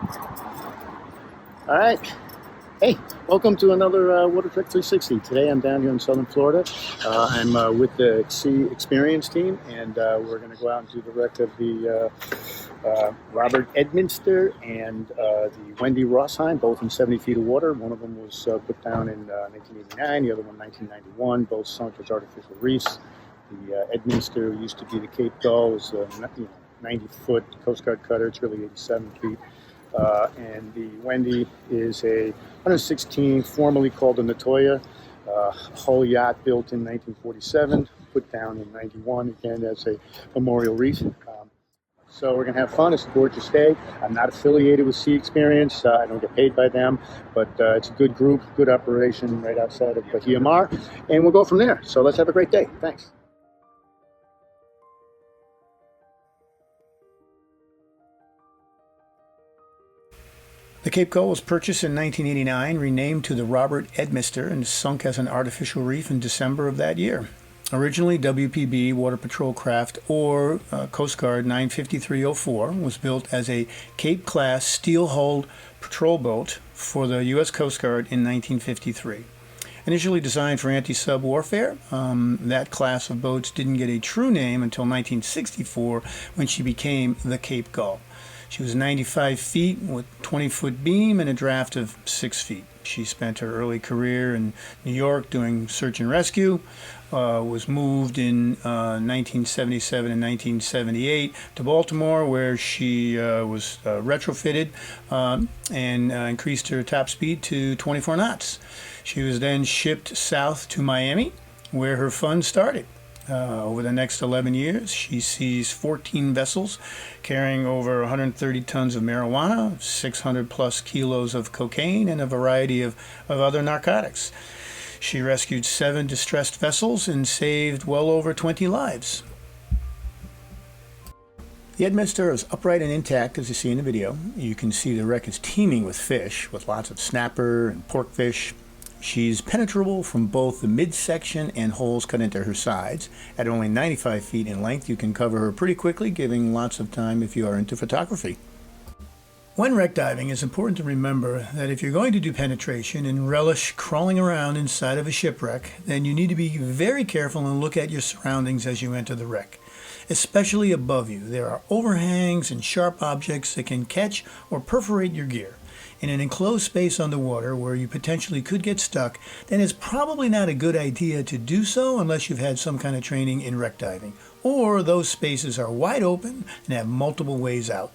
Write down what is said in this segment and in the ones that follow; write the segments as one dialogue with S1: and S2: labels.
S1: All right. Hey, welcome to another WaterTrek 360. Today I'm down here in southern Florida. I'm with the Sea Experience team, and we're going to go out and do the wreck of the Robert Edmister and the Wendy Rossheim, both in 70 feet of water. One of them was put down in 1989, the other one 1991, both sunk as artificial reefs. The Edmister used to be the Cape Gull, was a 90-foot Coast Guard cutter. It's really 87 feet. And the Wendy is a 116, formerly called the Natoya, hull yacht built in 1947, put down in 91, again as a memorial reef. So we're going to have fun. It's a gorgeous day. I'm not affiliated with Sea Experience. I don't get paid by them, but it's a good group, good operation right outside of Bahia Mar, and we'll go from there. So let's have a great day. Thanks. The Cape Gull was purchased in 1989, renamed to the Robert Edmister, and sunk as an artificial reef in December of that year. Originally WPB Water Patrol craft or Coast Guard 95304, was built as a Cape-class steel-hulled patrol boat for the U.S. Coast Guard in 1953. Initially designed for anti-sub warfare, that class of boats didn't get a true name until 1964 when she became the Cape Gull. She was 95 feet with 20-foot beam and a draft of 6 feet. She spent her early career in New York doing search and rescue, was moved in 1977 and 1978 to Baltimore, where she was retrofitted and increased her top speed to 24 knots. She was then shipped south to Miami, where her fun started. Over the next 11 years, she seized 14 vessels carrying over 130 tons of marijuana, 600 plus kilos of cocaine, and a variety of other narcotics. She rescued 7 distressed vessels and saved well over 20 lives. The Edmister is upright and intact, as you see in the video. You can see the wreck is teeming with fish, with lots of snapper and porkfish. She's penetrable from both the midsection and holes cut into her sides. At only 95 feet in length, you can cover her pretty quickly, giving lots of time if you are into photography. When wreck diving, it's important to remember that if you're going to do penetration and relish crawling around inside of a shipwreck, then you need to be very careful and look at your surroundings as you enter the wreck. Especially above you, there are overhangs and sharp objects that can catch or perforate your gear. In an enclosed space underwater where you potentially could get stuck, then it's probably not a good idea to do so unless you've had some kind of training in wreck diving, or those spaces are wide open and have multiple ways out.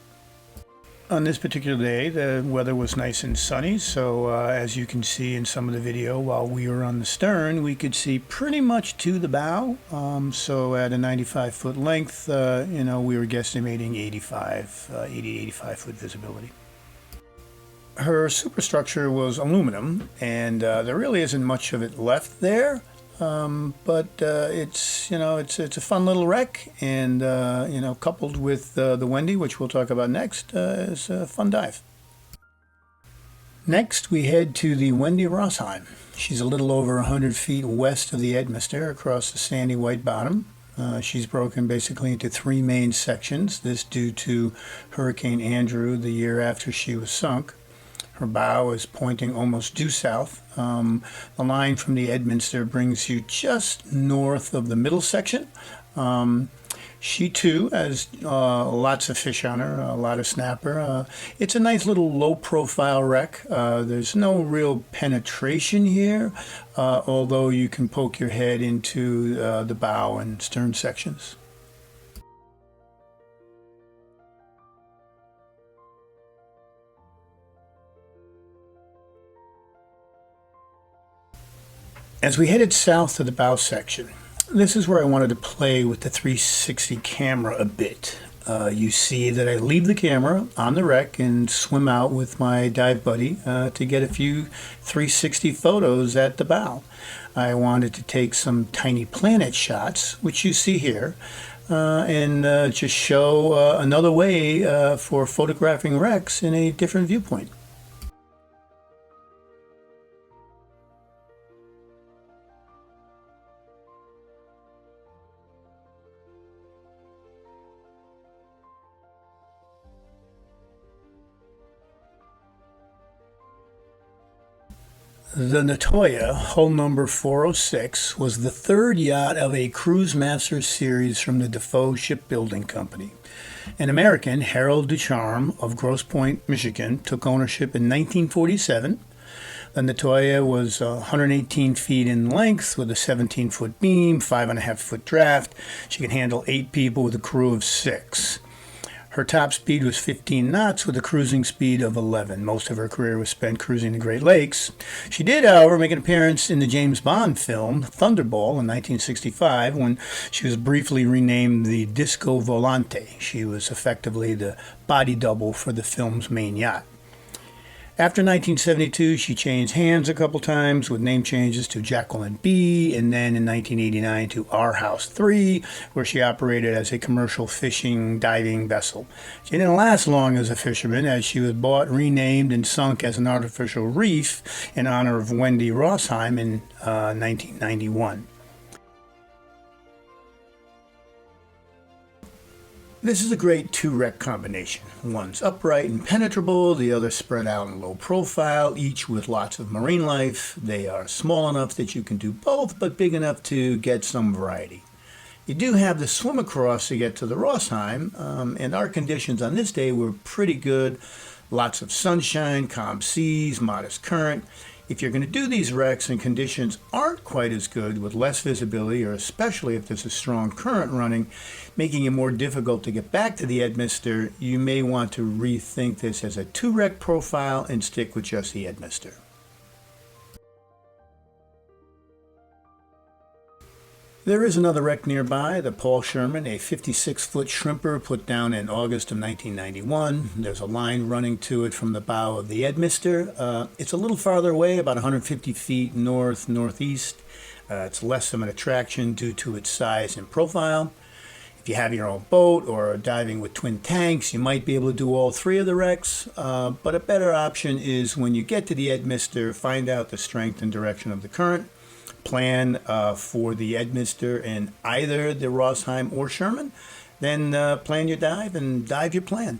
S1: On this particular day, the weather was nice and sunny, so as you can see in some of the video, while we were on the stern, we could see pretty much to the bow. So at a 95-foot length, we were guesstimating 80 to 85 foot visibility. Her superstructure was aluminum, and there really isn't much of it left there. But it's a fun little wreck, and coupled with the Wendy, which we'll talk about next, is a fun dive. Next, we head to the Wendy Rossheim. She's a little over 100 feet west of the Edmister, across the sandy white bottom. She's broken basically into 3 main sections. This due to Hurricane Andrew the year after she was sunk. Her bow is pointing almost due south. The line from the Edmister brings you just north of the middle section. She too has lots of fish on her, a lot of snapper. It's a nice little low-profile wreck. There's no real penetration here, although you can poke your head into the bow and stern sections. As we headed south to the bow section, this is where I wanted to play with the 360 camera a bit. You see that I leave the camera on the wreck and swim out with my dive buddy to get a few 360 photos at the bow. I wanted to take some tiny planet shots, which you see here, and just show another way for photographing wrecks in a different viewpoint. The Natoya, hull number 406, was the third yacht of a Cruise Master series from the Defoe Shipbuilding Company. An American, Harold Ducharme of Grosse Pointe, Michigan, took ownership in 1947. The Natoya was 118 feet in length with a 17-foot beam, 5.5-foot draft. She could handle 8 people with a crew of 6. Her top speed was 15 knots with a cruising speed of 11. Most of her career was spent cruising the Great Lakes. She did, however, make an appearance in the James Bond film Thunderball in 1965 when she was briefly renamed the Disco Volante. She was effectively the body double for the film's main yacht. After 1972, she changed hands a couple times with name changes to Jacqueline B, and then in 1989 to Our House 3, where she operated as a commercial fishing diving vessel. She didn't last long as a fisherman, as she was bought, renamed, and sunk as an artificial reef in honor of Wendy Rossheim in 1991. This is a great two-wreck combination. One's upright and penetrable, the other spread out and low profile, each with lots of marine life. They are small enough that you can do both, but big enough to get some variety. You do have the swim across to get to the Rossheim, and our conditions on this day were pretty good. Lots of sunshine, calm seas, modest current. If you're going to do these wrecks and conditions aren't quite as good with less visibility, or especially if there's a strong current running, making it more difficult to get back to the Edmister, you may want to rethink this as a two-wreck profile and stick with just the Edmister. There is another wreck nearby, the Paul Sherman, a 56-foot shrimper put down in August of 1991. There's a line running to it from the bow of the Edmister. It's a little farther away, about 150 feet north-northeast. It's less of an attraction due to its size and profile. If you have your own boat or are diving with twin tanks, you might be able to do all 3 of the wrecks, but a better option is when you get to the Edmister, find out the strength and direction of the current. Plan for the Edmister in either the Rossheim or Sherman, then plan your dive and dive your plan.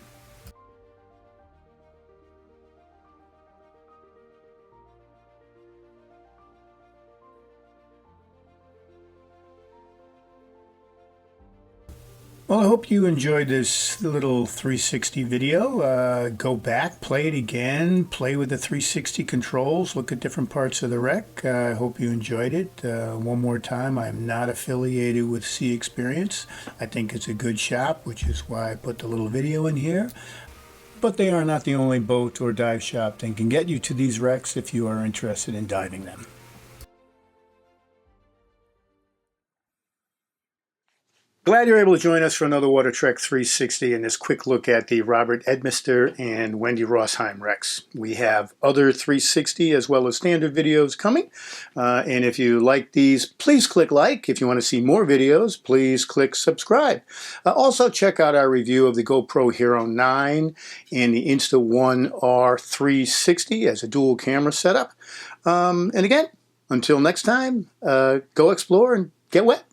S1: Well, I hope you enjoyed this little 360 video. Go back, play it again, play with the 360 controls, look at different parts of the wreck. I hope you enjoyed it. One more time, I'm not affiliated with Sea Experience. I think it's a good shop, which is why I put the little video in here. But they are not the only boat or dive shop that can get you to these wrecks if you are interested in diving them. Glad you're able to join us for another WaterTrek 360 and this quick look at the Robert Edmister and Wendy Rossheim wrecks. We have other 360 as well as standard videos coming. And if you like these, please click like. If you want to see more videos, please click subscribe. Also, check out our review of the GoPro Hero 9 and the Insta-1 R360 as a dual camera setup. And again, until next time, go explore and get wet.